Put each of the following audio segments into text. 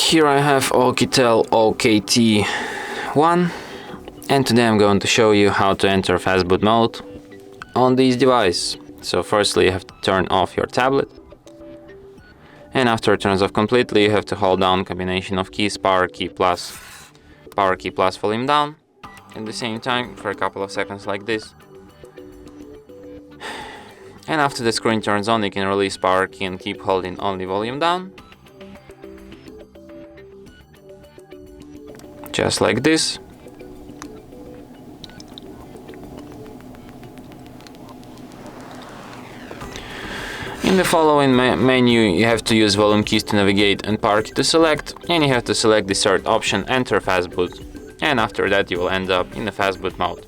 Here I have OUKITEL OKT1, and today I'm going to show you how to enter Fastboot mode on this device. So firstly you have to turn off your tablet, and after it turns off completely you have to hold down combination of keys, power key plus volume down at the same time for a couple of seconds like this. And after the screen turns on you can release power key and keep holding only volume down. Just like this. In the following menu you have to use volume keys to navigate and power key to select, and you have to select the third option, enter Fastboot, and after that you will end up in the Fastboot mode.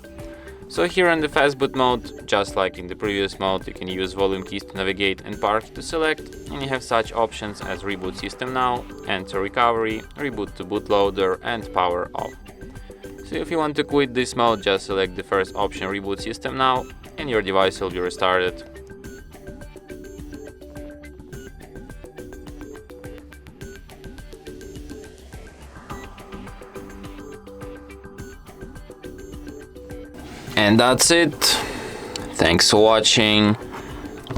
So here in the Fastboot mode, just like in the previous mode, you can use volume keys to navigate and power key to select, and you have such options as reboot system now, enter recovery, reboot to bootloader, and power off. So if you want to quit this mode, just select the first option, reboot system now, and your device will be restarted. And that's it. Thanks for watching.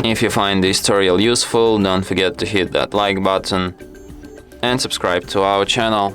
If you find this tutorial useful, don't forget to hit that like button and subscribe to our channel.